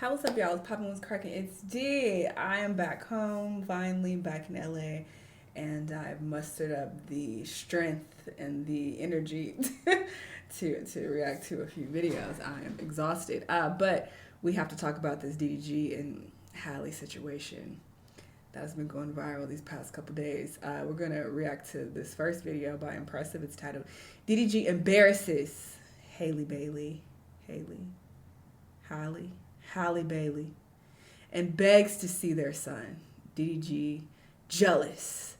What's up, y'all? It's Poppin' was cracking. It's D. I am back home, finally back in LA, and I've mustered up the strength and the energy to react to a few videos. I am exhausted, but we have to talk about this DDG and Halle situation that's been going viral these past couple days. We're gonna react to this first video by Impressive. It's titled "DDG Embarrasses Halle Bailey, Halle." Halle Bailey, and begs to see their son, DDG, jealous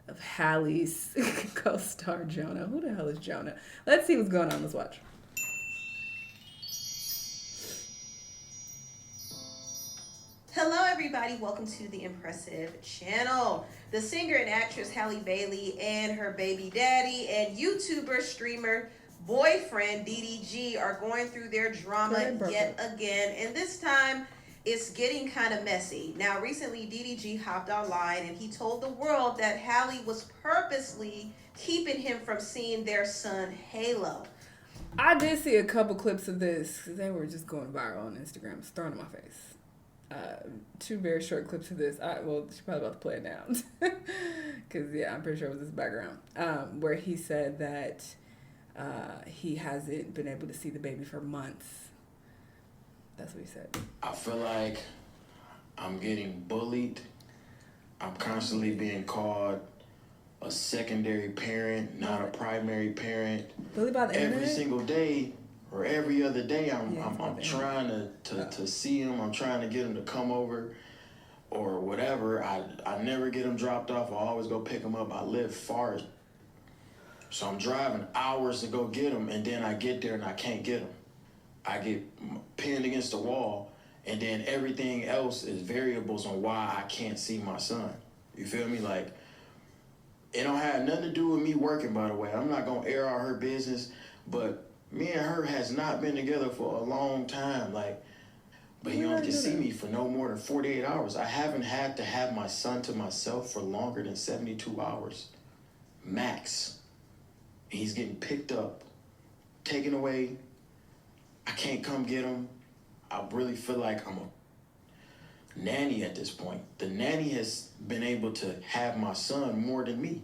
of Halle's co-star Jonah. Who the hell is Jonah? Let's see what's going on. Let's watch. Hello everybody, welcome to the Impressive channel. The singer and actress Halle Bailey and her baby daddy and YouTuber streamer boyfriend DDG are going through their drama yet again, and this time it's getting kind of messy. Now recently DDG hopped online and he told the world that Halle was purposely keeping him from seeing their son Halo. I did see a couple clips of this because they were just going viral on Instagram. It's thrown in my face. Two very short clips of this. Well, she's probably about to play it now because yeah, I'm pretty sure it was his background, where he said that he hasn't been able to see the baby for months. That's what he said. I feel like I'm getting bullied. I'm constantly being called a secondary parent, not a primary parent. Bullied by the every internet? single day or every other day, I'm trying to see him. I'm trying to get him to come over or whatever. I never get him dropped off. I always go pick him up. I live far. So I'm driving hours to go get him, and then I get there and I can't get him. I get pinned against the wall, and then everything else is variables on why I can't see my son. You feel me? Like, it don't have nothing to do with me working, by the way. I'm not going to air out her business, but me and her has not been together for a long time. Like, but he only can see me for no more than 48 hours. I haven't had to have my son to myself for longer than 72 hours, max. He's getting picked up, taken away. I can't come get him. I really feel like I'm a nanny at this point. The nanny has been able to have my son more than me.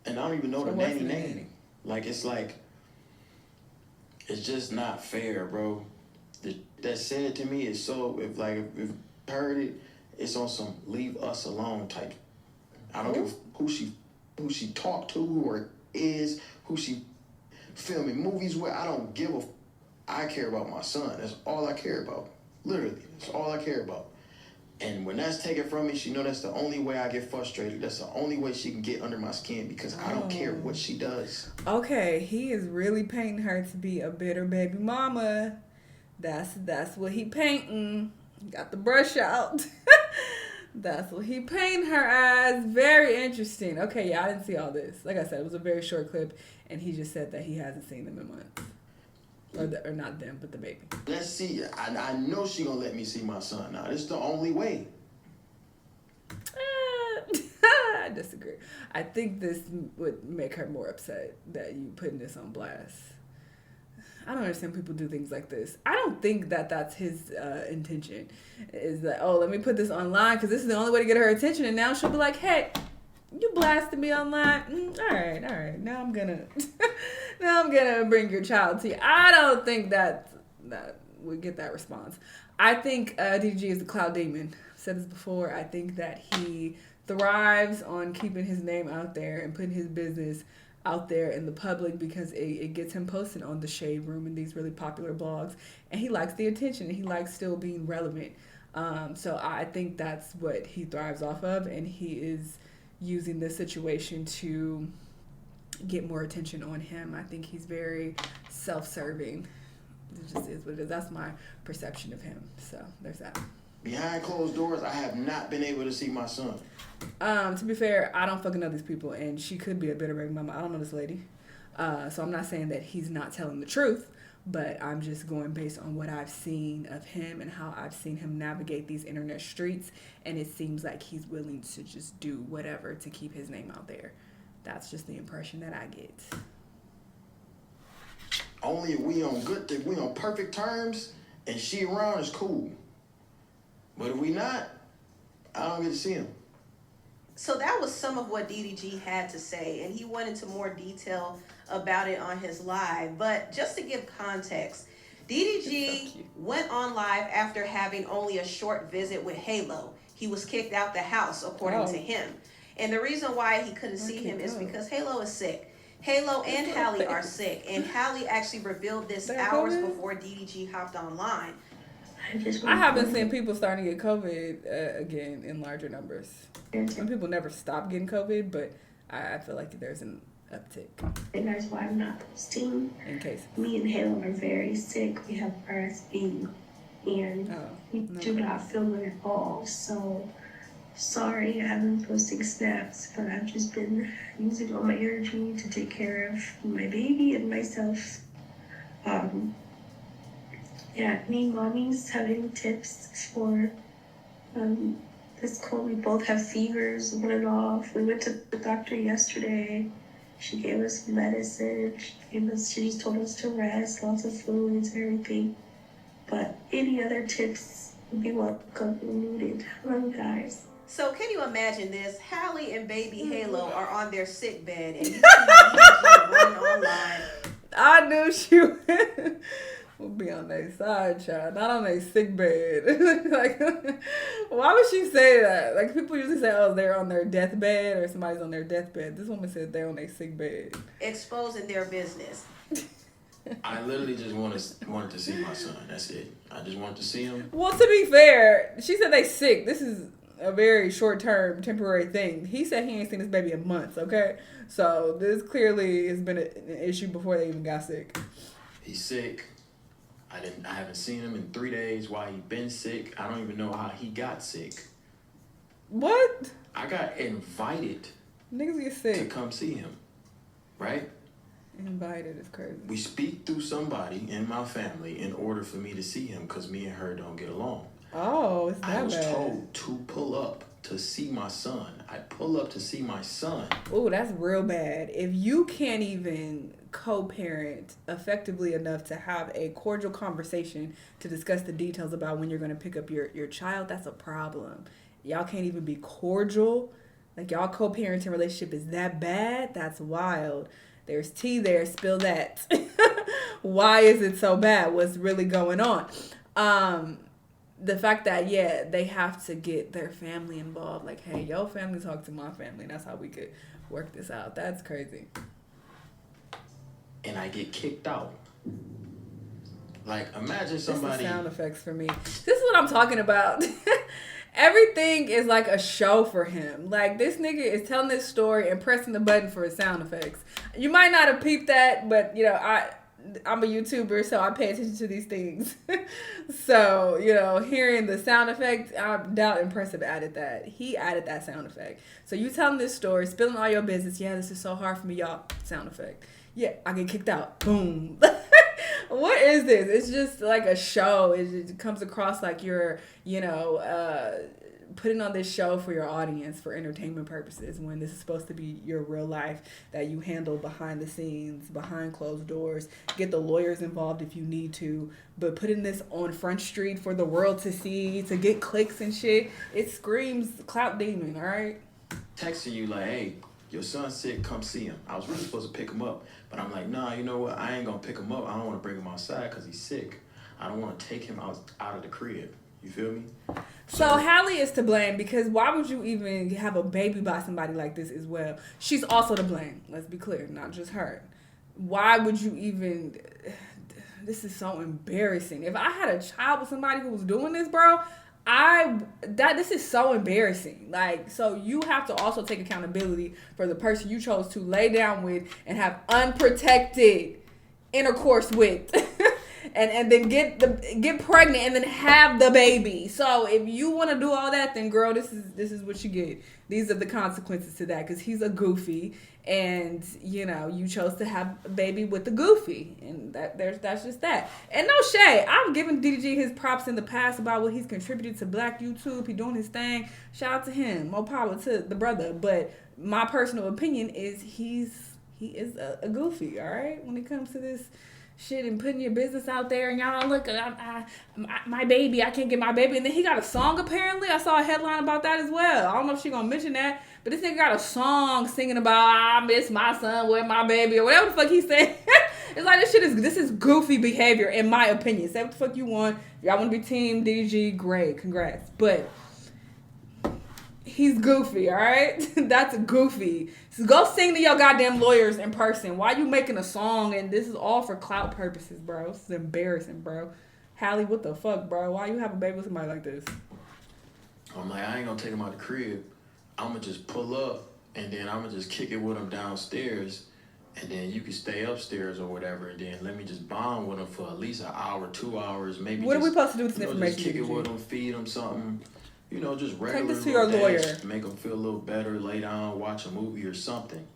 And I don't even know the nanny name. Like, it's just not fair, bro. That said to me is so, if heard it, it's on some leave us alone type. I don't give who she talked to or is, who she filming movies with. I don't give a I care about my son. That's all I care about. Literally, that's all I care about. And when that's taken from me, she know that's the only way I get frustrated. That's the only way she can get under my skin, because I don't care what she does. Okay, he is really painting her to be a bitter baby mama. That's what he painting. Got the brush out. That's what he painted her as. Very interesting. Okay, yeah, I didn't see all this. Like I said, it was a very short clip, and he just said that he hasn't seen them in months. Or not them, but the baby. Let's see. I know she gonna let me see my son now. This is the only way. I disagree. I think this would make her more upset that you putting this on blast. I don't understand people do things like this. I don't think that that's his intention. Is that, oh, let me put this online because this is the only way to get her attention. And now she'll be like, hey, you blasted me online. All right. Now I'm gonna bring your child to you. I don't think that we get that response. I think DDG is the cloud demon. I've said this before. I think that he thrives on keeping his name out there and putting his business out there in the public because it gets him posted on the Shade Room and these really popular blogs, and he likes the attention and he likes still being relevant. So I think that's what he thrives off of, and he is using this situation to get more attention on him. I think he's very self-serving. It just is what it is. That's my perception of him. So there's that. Behind closed doors, I have not been able to see my son. To be fair, I don't fucking know these people, and she could be a bitter baby mama. I don't know this lady. So I'm not saying that he's not telling the truth, but I'm just going based on what I've seen of him and how I've seen him navigate these internet streets, and it seems like he's willing to just do whatever to keep his name out there. That's just the impression that I get. Only if we on perfect terms and she around is cool. But if we not, I don't get to see him. So that was some of what DDG had to say, and he went into more detail about it on his live. But just to give context, DDG went on live after having only a short visit with Halo. He was kicked out the house, according to him. And the reason why he couldn't see him is because Halo is sick. Halo and Halle are sick, and Halle actually revealed this hours before DDG hopped online. I haven't seen people starting to get COVID again in larger numbers. And people never stop getting COVID, but I feel like there's an uptick. And that's why I'm not posting. In case. Me and Halo are very sick. We have RSV, and we do not feel good at all. So sorry I haven't been posting snaps, but I've just been using all my energy to take care of my baby and myself. Yeah, any mommies have any tips for this cold? We both have fevers on and off. We went to the doctor yesterday. She gave us medicine. She just told us to rest, lots of fluids, everything. But any other tips would be welcome and needed. Love you guys. So can you imagine this? Halle and baby Halo are on their sick bed, and you see DDG running online. I knew she would be on their side, child, not on their sick bed. Like, why would she say that? Like, people usually say, oh, they're on their deathbed or somebody's on their deathbed. This woman said they're on their sick bed. Exposing their business. I literally just wanted to see my son. That's it. I just wanted to see him. Well, to be fair, she said they sick. This is a very short-term, temporary thing. He said he ain't seen his baby in months, okay? So this clearly has been an issue before they even got sick. He's sick. I haven't seen him in 3 days. Why he been sick? I don't even know how he got sick. What? I got invited Niggas get sick. to come see him, right? Invited is crazy. We speak through somebody in my family in order for me to see him because me and her don't get along. Oh, it's that bad. I was told to pull up to see my son. I pull up to see my son. Oh, that's real bad. If you can't even co-parent effectively enough to have a cordial conversation to discuss the details about when you're going to pick up your child, that's a problem. Y'all can't even be cordial. Like, y'all co-parenting relationship is that bad? That's wild. There's tea there. Spill that. Why is it so bad? What's really going on? The fact that, yeah, they have to get their family involved. Like, hey, your family talk to my family. And that's how we could work this out. That's crazy. And I get kicked out. Like, imagine somebody... This is sound effects for me. This is what I'm talking about. Everything is like a show for him. Like, this nigga is telling this story and pressing the button for his sound effects. You might not have peeped that, but, you know, I'm a YouTuber, so I pay attention to these things. So, you know, hearing the sound effect, I doubt Impressive added that. He added that sound effect. So you telling this story, spilling all your business. Yeah, this is so hard for me, y'all. Sound effect. Yeah, I get kicked out. Boom. What is this? It's just like a show. It comes across like you're, you know, putting on this show for your audience for entertainment purposes when this is supposed to be your real life that you handle behind the scenes, behind closed doors. Get the lawyers involved if you need to, but putting this on Front Street for the world to see, to get clicks and shit, it screams clout demon, all right? Texting you like, hey, your son's sick, come see him. I was really supposed to pick him up, but I'm like, nah, you know what? I ain't gonna pick him up. I don't want to bring him outside because he's sick. I don't want to take him out of the crib. You feel me? So Halle is to blame because why would you even have a baby by somebody like this as well? She's also to blame. Let's be clear, not just her. Why would you even... This is so embarrassing. If I had a child with somebody who was doing this, bro, this is so embarrassing. Like, so you have to also take accountability for the person you chose to lay down with and have unprotected intercourse with. And then get pregnant and then have the baby. So if you want to do all that, then girl, this is what you get. These are the consequences to that because he's a goofy, and you know you chose to have a baby with the goofy, and that's just that. And no shade, I've given DDG his props in the past about what he's contributed to Black YouTube. He doing his thing. Shout out to him. More power to the brother. But my personal opinion is he is a goofy. All right, when it comes to this shit and putting your business out there, and y'all look, my baby, I can't get my baby. And then he got a song apparently. I saw a headline about that as well. I don't know if she gonna mention that, but this nigga got a song singing about I miss my son with my baby or whatever the fuck he said. It's like this is goofy behavior in my opinion. Say what the fuck you want. Y'all want to be team DDG, great, congrats. But he's goofy, all right? That's goofy. So go sing to your goddamn lawyers in person. Why you making a song and this is all for clout purposes, bro? This is embarrassing, bro. Halle, what the fuck, bro? Why you have a baby with somebody like this? I'm like, I ain't gonna take him out the crib. I'm gonna just pull up and then I'm gonna just kick it with him downstairs. And then you can stay upstairs or whatever, and then let me just bond with him for at least an hour, 2 hours, maybe. What are we supposed to do with this information? Just kick it with him, feed him something, just regular. Take this to your lawyer. Make him feel a little better, lay down, watch a movie or something.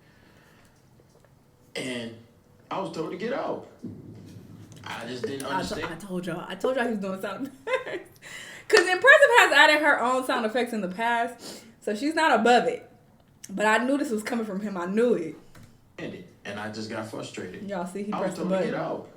And I was told to get out. I just didn't understand. I told y'all he was doing sound effects. Because Impressive has added her own sound effects in the past, so she's not above it. But I knew this was coming from him. I knew it. And I just got frustrated. Y'all see, he I pressed was the told to button. get out.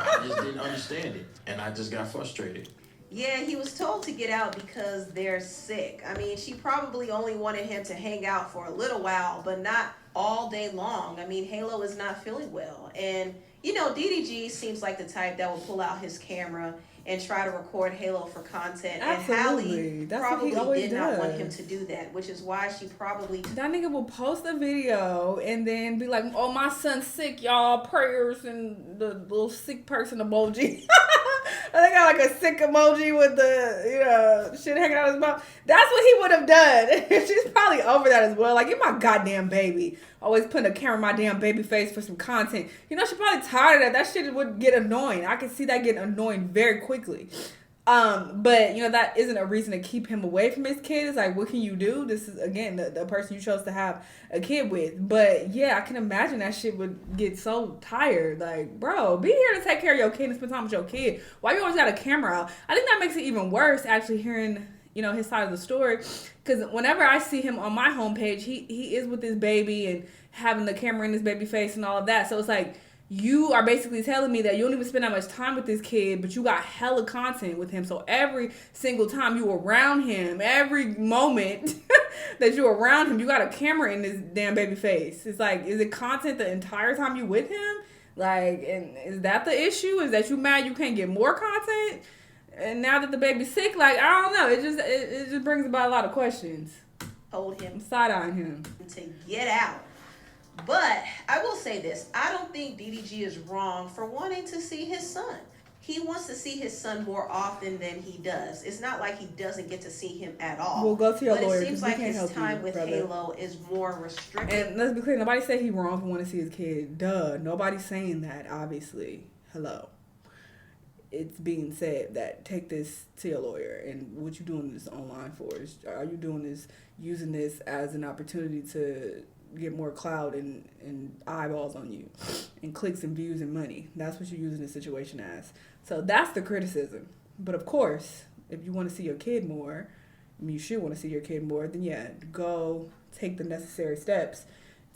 I just didn't understand it, and I just got frustrated. Yeah, he was told to get out because they're sick. I mean, she probably only wanted him to hang out for a little while, but not all day long. I mean, Halo is not feeling well. And, DDG seems like the type that will pull out his camera and try to record Halo for content. Absolutely. And That's Halle what he probably did not does. want him to do that, which is why she probably... That nigga will post a video and then be like, oh, my son's sick, y'all. Prayers and the little sick person emoji. They got like a sick emoji with the, shit hanging out of his mouth. That's what he would have done. She's probably over that as well. Like, get my goddamn baby. Always putting a camera in my damn baby face for some content. She's probably tired of that. That shit would get annoying. I can see that getting annoying very quickly. But, that isn't a reason to keep him away from his kid. It's like, what can you do? This is, again, the person you chose to have a kid with. But, yeah, I can imagine that shit would get so tired. Like, bro, be here to take care of your kid and spend time with your kid. Why you always got a camera out? I think that makes it even worse, actually, hearing, his side of the story. Because whenever I see him on my homepage, he is with his baby and having the camera in his baby face and all of that. So it's like, you are basically telling me that you don't even spend that much time with this kid, but you got hella content with him. So every single time you around him, every moment that you're around him, you got a camera in this damn baby face. It's like, is it content the entire time you with him? Like, and is that the issue? Is that you mad you can't get more content? And now that the baby's sick, like, I don't know. It just brings about a lot of questions. Told him Side-eyeing him to get out. But I will say this. I don't think DDG is wrong for wanting to see his son. He wants to see his son more often than he does. It's not like he doesn't get to see him at all. We'll go to your lawyer. But it seems like his time with Halo is more restricted. And let's be clear. Nobody said he wrong for wanting to see his kid. Duh. Nobody's saying that, obviously. Hello. It's being said that take this to your lawyer. And what you doing this online for? Are you doing this, using this as an opportunity to get more clout and eyeballs on you and clicks and views and money? That's what you're using this situation as. So that's the criticism. But of course, if you want to see your kid more, you should want to see your kid more, then yeah, go take the necessary steps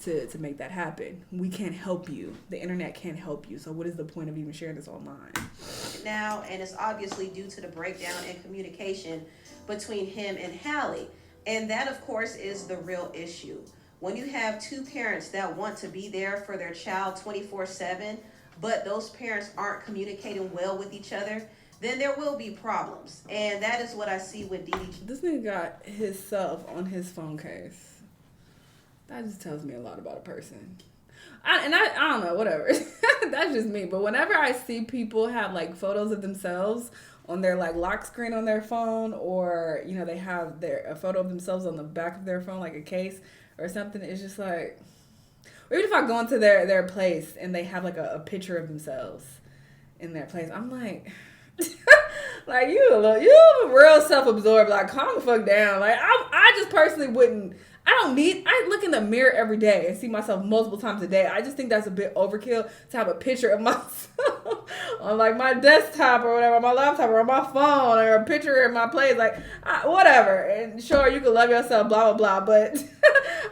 to make that happen. We can't help you. The internet can't help you. So what is the point of even sharing this online? Now, and it's obviously due to the breakdown in communication between him and Halle. And that, of course, is the real issue. When you have two parents that want to be there for their child 24/7, but those parents aren't communicating well with each other, then there will be problems. And that is what I see with DDG. This nigga got himself on his phone case. That just tells me a lot about a person. I don't know, whatever. That's just me. But whenever I see people have like photos of themselves on their like lock screen on their phone, or they have a photo of themselves on the back of their phone, like a case or something, it's just like, or even if I go into their place and they have like a picture of themselves in their place, I'm like, like you real self-absorbed. Like, calm the fuck down. Like, I just personally wouldn't. I look in the mirror every day and see myself multiple times a day. I just think that's a bit overkill to have a picture of myself on like my desktop or whatever, my laptop or on my phone, or a picture in my place, like whatever. And sure, you can love yourself, blah, blah, blah. But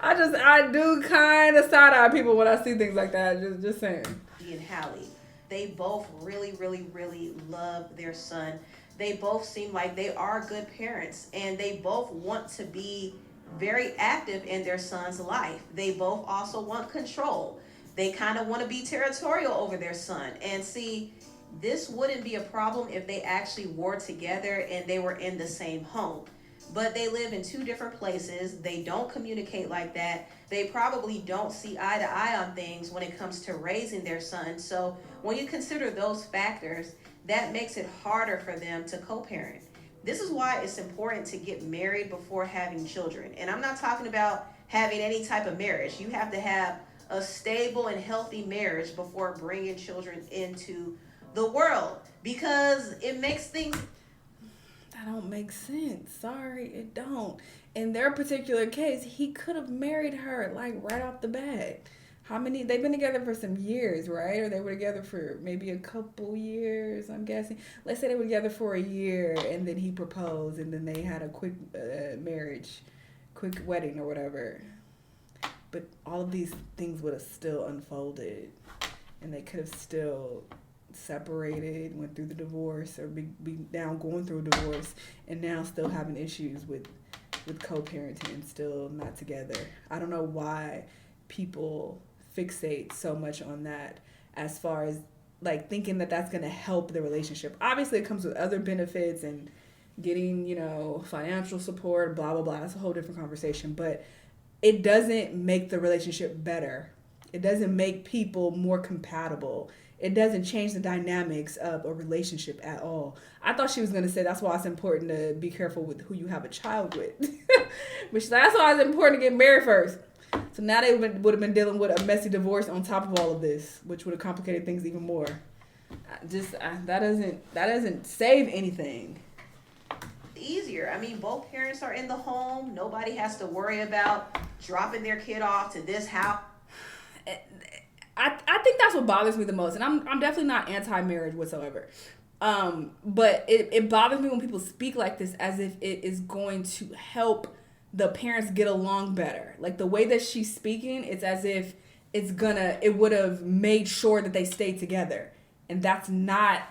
I do kind of side-eye people when I see things like that. Just saying. And Halle. They both really, really, really love their son. They both seem like they are good parents, and they both want to be very active in their son's life. They both also want control. They kind of want to be territorial over their son. And see, this wouldn't be a problem if they actually were together and they were in the same home. But they live in two different places. They don't communicate like that. They probably don't see eye to eye on things when it comes to raising their son. So when you consider those factors, that makes it harder for them to co-parent. This is why it's important to get married before having children. And I'm not talking about having any type of marriage. You have to have a stable and healthy marriage before bringing children into the world, because it makes things... That don't make sense. Sorry, it don't. In their particular case, he could have married her like right off the bat. How many? They've been together for some years, right? Or they were together for maybe a couple years, I'm guessing. Let's say they were together for a year, and then he proposed, and then they had a quick marriage, quick wedding or whatever. But all of these things would have still unfolded, and they could have still separated, went through the divorce, or be now going through a divorce, and now still having issues with co-parenting and still not together. I don't know why people fixate so much on that, as far as like thinking that that's going to help the relationship. Obviously it comes with other benefits and getting, financial support, blah blah blah. That's a whole different conversation, but it doesn't make the relationship better. It doesn't make people more compatible. It doesn't change the dynamics of a relationship at all. I thought she was going to say that's why it's important to be careful with who you have a child with. But that's why it's important to get married first. So now they would have been dealing with a messy divorce on top of all of this, which would have complicated things even more. That doesn't save anything. Easier. I mean, both parents are in the home. Nobody has to worry about dropping their kid off to this house. I think that's what bothers me the most, and I'm definitely not anti-marriage whatsoever. But it bothers me when people speak like this as if it is going to help the parents get along better. Like the way that she's speaking, it's as if it would have made sure that they stayed together. And that's not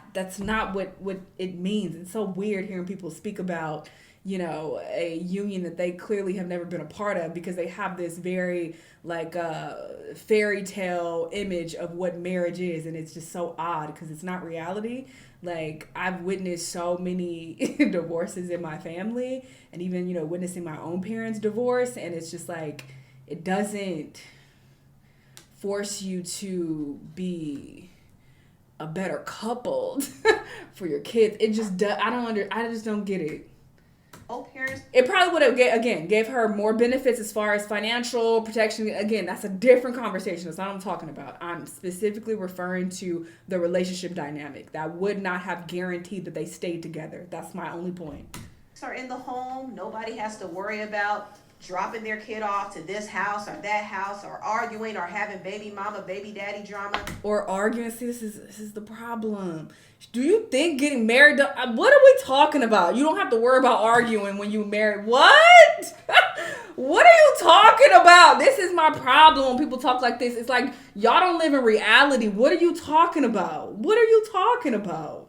what it means. It's so weird hearing people speak about, a union that they clearly have never been a part of, because they have this very fairy tale image of what marriage is, and it's just so odd because it's not reality. Like, I've witnessed so many divorces in my family, and even witnessing my own parents divorce, and it's just like it doesn't force you to be a better couple for your kids. It just does. I just don't get it. Parents. It probably would have gave her more benefits as far as financial protection. Again, that's a different conversation. That's not what I'm talking about. I'm specifically referring to the relationship dynamic that would not have guaranteed that they stayed together. That's my only point. Are in the home. Nobody has to worry about dropping their kid off to this house or that house, or arguing, or having baby mama, baby daddy drama. Or arguing. See, this is the problem. Do you think getting married... What are we talking about? You don't have to worry about arguing when you married. What? What are you talking about? This is my problem when people talk like this. It's like, y'all don't live in reality. What are you talking about? What are you talking about?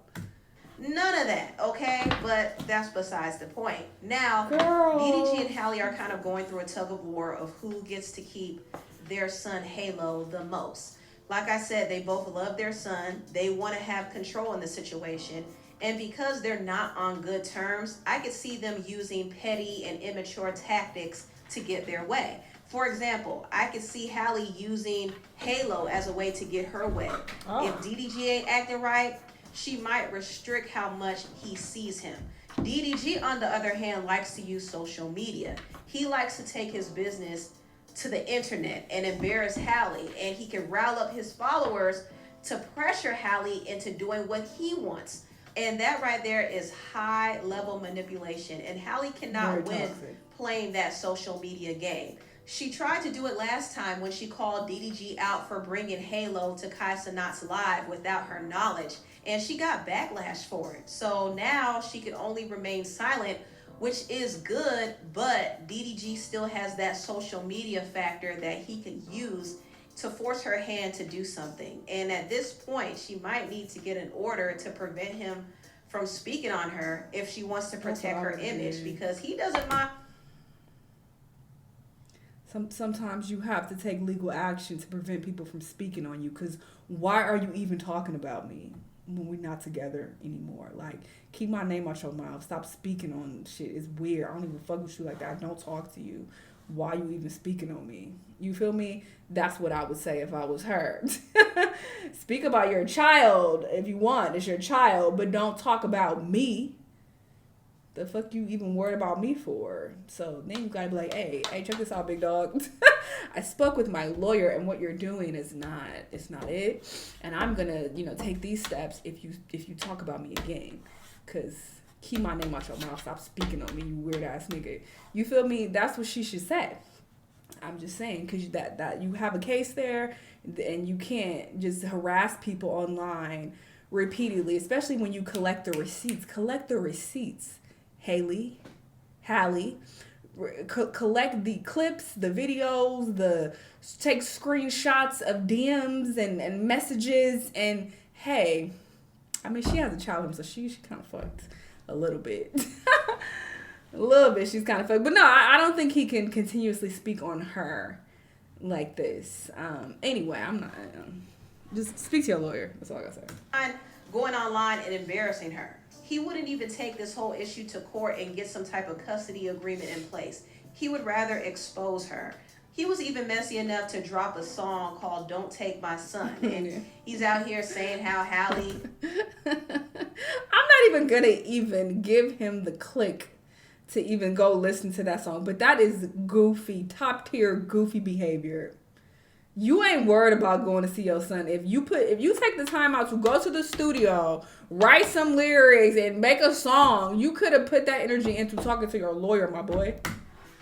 None of that, okay? But that's besides the point. Now, Girl. DDG and Halle are kind of going through a tug of war of who gets to keep their son Halo the most. Like I said, they both love their son. They want to have control in the situation. And because they're not on good terms, I could see them using petty and immature tactics to get their way. For example, I could see Halle using Halo as a way to get her way. If DDG ain't acting right, she might restrict how much he sees him. DDG, on the other hand, likes to use social media. He likes to take his business to the internet and embarrass Halle, and he can rile up his followers to pressure Halle into doing what he wants. And that right there is high level manipulation, and Halle cannot win playing that social media game. She tried to do it last time when she called DDG out for bringing Halo to Kai Cenat's live without her knowledge, and she got backlash for it. So now she can only remain silent, which is good, but DDG still has that social media factor that he can use to force her hand to do something. And at this point, she might need to get an order to prevent him from speaking on her if she wants to protect her image, because he doesn't mind. Sometimes you have to take legal action to prevent people from speaking on you, because why are you even talking about me when we're not together anymore? Like, keep my name out your mouth. Stop speaking on shit. It's weird. I don't even fuck with you like that. I don't talk to you. Why you even speaking on me? You feel me? That's what I would say if I was her. Speak about your child if you want. It's your child, but don't talk about me. The fuck you even worried about me for? So then you gotta be like, hey, check this out, big dog. I spoke with my lawyer, and what you're doing is it's not it. And I'm gonna, take these steps if you talk about me again. Cause keep my name out your mouth. Stop speaking on me, you weird ass nigga. You feel me? That's what she should say. I'm just saying, because that you have a case there, and you can't just harass people online repeatedly, especially when you collect the receipts. Collect the receipts, Halle. Collect the clips, the videos, take screenshots of DMs and messages. And hey, I mean, she has a child, so she kind of fucked a little bit. A little bit, she's kind of fucked. But no, I don't think he can continuously speak on her like this. Anyway, I'm not. Just speak to your lawyer. That's all I gotta say. Going online and embarrassing her. He wouldn't even take this whole issue to court and get some type of custody agreement in place. He would rather expose her. He was even messy enough to drop a song called "Don't Take My Son." And he's out here saying how Halle... I'm not even gonna even give him the click to even go listen to that song. But that is goofy, top tier goofy behavior. You ain't worried about going to see your son. If you take the time out to go to the studio, write some lyrics, and make a song, you could have put that energy into talking to your lawyer, my boy.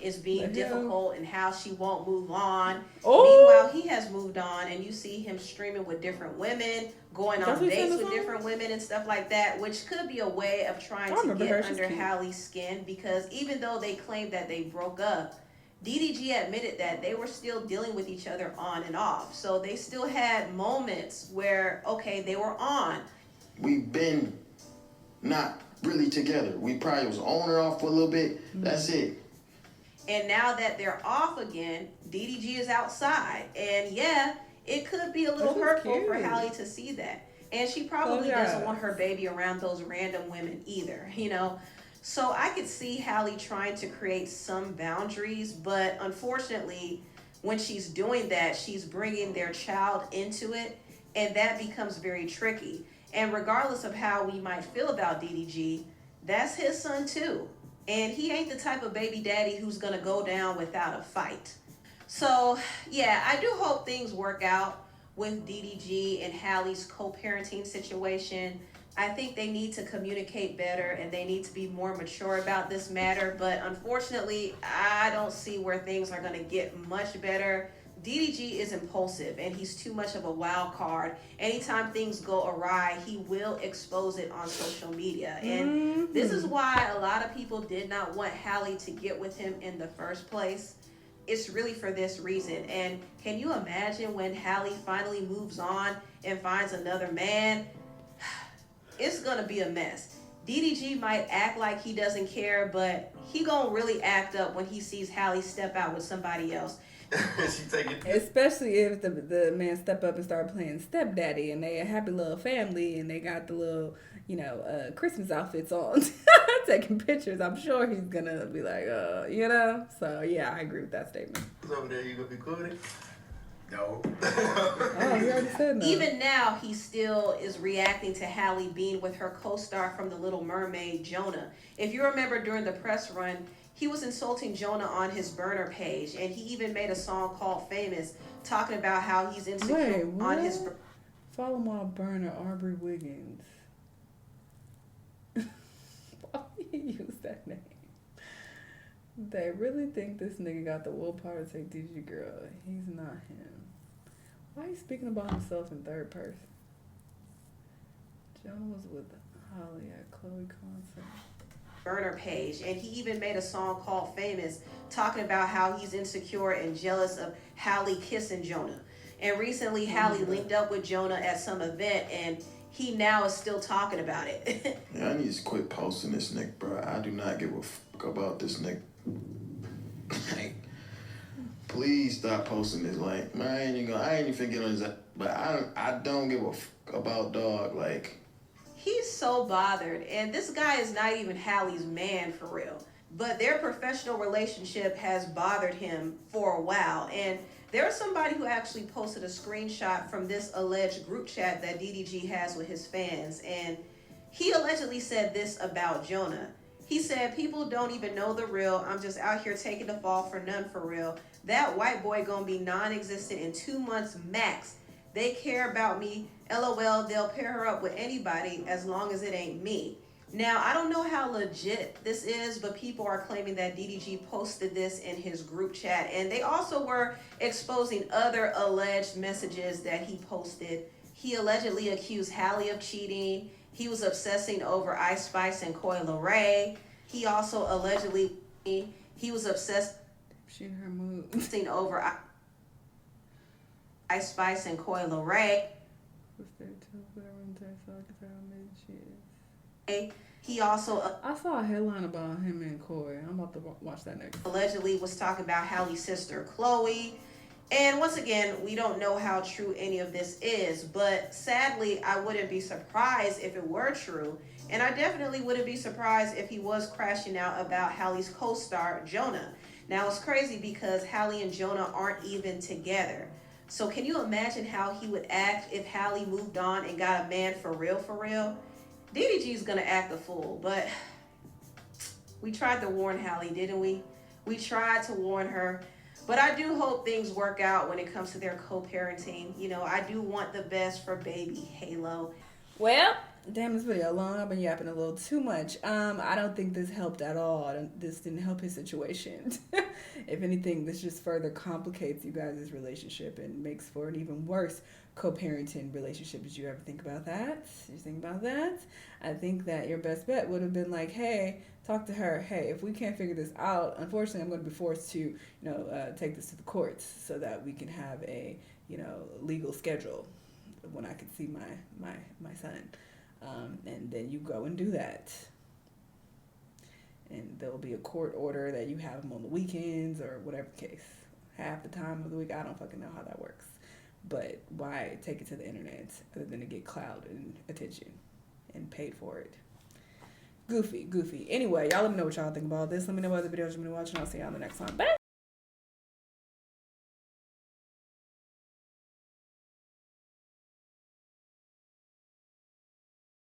Is being difficult and how she won't move on. Oh. Meanwhile, he has moved on, and you see him streaming with different women, going on dates with different women and stuff like that, which could be a way of trying to get under Halle's skin, because even though they claimed that they broke up, DDG admitted that they were still dealing with each other on and off. So they still had moments where, okay, they were on. We've been not really together. We probably was on or off for a little bit. That's it. And now that they're off again, DDG is outside. And yeah, it could be a little hurtful for Halle to see that. And she probably doesn't want her baby around those random women either, So I could see Halle trying to create some boundaries, but unfortunately, when she's doing that, she's bringing their child into it, and that becomes very tricky. And regardless of how we might feel about DDG, that's his son too. And he ain't the type of baby daddy who's gonna go down without a fight. So yeah, I do hope things work out with DDG and Halle's co-parenting situation. I think they need to communicate better, and they need to be more mature about this matter. But unfortunately, I don't see where things are gonna get much better. DDG is impulsive, and he's too much of a wild card. Anytime things go awry, he will expose it on social media. And this is why a lot of people did not want Halle to get with him in the first place. It's really for this reason. And can you imagine when Halle finally moves on and finds another man? It's gonna be a mess. DDG might act like he doesn't care, but he gonna really act up when he sees Halle step out with somebody else. Especially if the man step up and start playing stepdaddy, and they a happy little family, and they got the little Christmas outfits on, taking pictures. I'm sure he's gonna be like, So yeah, I agree with that statement. Over there, you gonna be cool with it? No. Oh, he already said no. Even now, he still is reacting to Halle being with her co-star from The Little Mermaid, Jonah. If you remember during the press run, he was insulting Jonah on his burner page, and he even made a song called Famous, talking about how he's insecure on his... Follow my burner, Aubrey Wiggins. Why would you use that name? They really think this nigga got the willpower to take DG girl. He's not him. Why are you speaking about himself in third person? Jonah was with Halle at Chloe concert. Burner page, and he even made a song called Famous, talking about how he's insecure and jealous of Halle kissing Jonah. And recently, Halle linked up with Jonah at some event, and he now is still talking about it. Yeah, I need to quit posting this nigga, bro. I do not give a fuck about this nigga. Like, please stop posting this. Like, man, I ain't even get on his. But I don't give a fuck about dog. Like, He's so bothered, and this guy is not even Halle's man for real. But their professional relationship has bothered him for a while, and there's somebody who actually posted a screenshot from this alleged group chat that DDG has with his fans, and he allegedly said this about Jonah. He said, "People don't even know the real. I'm just out here taking the fall for none for real. That white boy gonna be non-existent in 2 months max. They care about me. LOL, they'll pair her up with anybody as long as it ain't me." Now, I don't know how legit this is, but people are claiming that DDG posted this in his group chat, and they also were exposing other alleged messages that he posted. He allegedly accused Halle of cheating. He was obsessing over Ice Spice and Coi Leray. He also allegedly he was obsessing over Ice Spice and Coi Leray. He also I saw a headline about him and Coy. I'm about to watch that next. Allegedly was talking about Halle's sister Chloe. And once again, we don't know how true any of this is, but sadly, I wouldn't be surprised if it were true. And I definitely wouldn't be surprised if he was crashing out about Halle's co-star, Jonah. Now, it's crazy because Halle and Jonah aren't even together. So can you imagine how he would act if Halle moved on and got a man for real, for real? DDG is going to act a fool, but we tried to warn Halle, didn't we? We tried to warn her. But I do hope things work out when it comes to their co-parenting. You know, I do want the best for baby Halo. Well, damn, this video long. I've been yapping a little too much. I don't think this helped at all. This didn't help his situation. If anything, this just further complicates you guys' relationship and makes for an even worse co-parenting relationship. Did you ever think about that? Did you think about that? I think that your best bet would have been like, hey, talk to her. Hey, if we can't figure this out, unfortunately, I'm going to be forced to, take this to the courts so that we can have a, legal schedule when I can see my son. And then you go and do that. And there'll be a court order that you have him on the weekends or whatever case. Half the time of the week, I don't fucking know how that works. But why take it to the internet other than to get clout and attention and paid for it? Goofy. Anyway, y'all let me know what y'all think about this. Let me know what other videos you're going to watch, and I'll see y'all on the next one. Bye!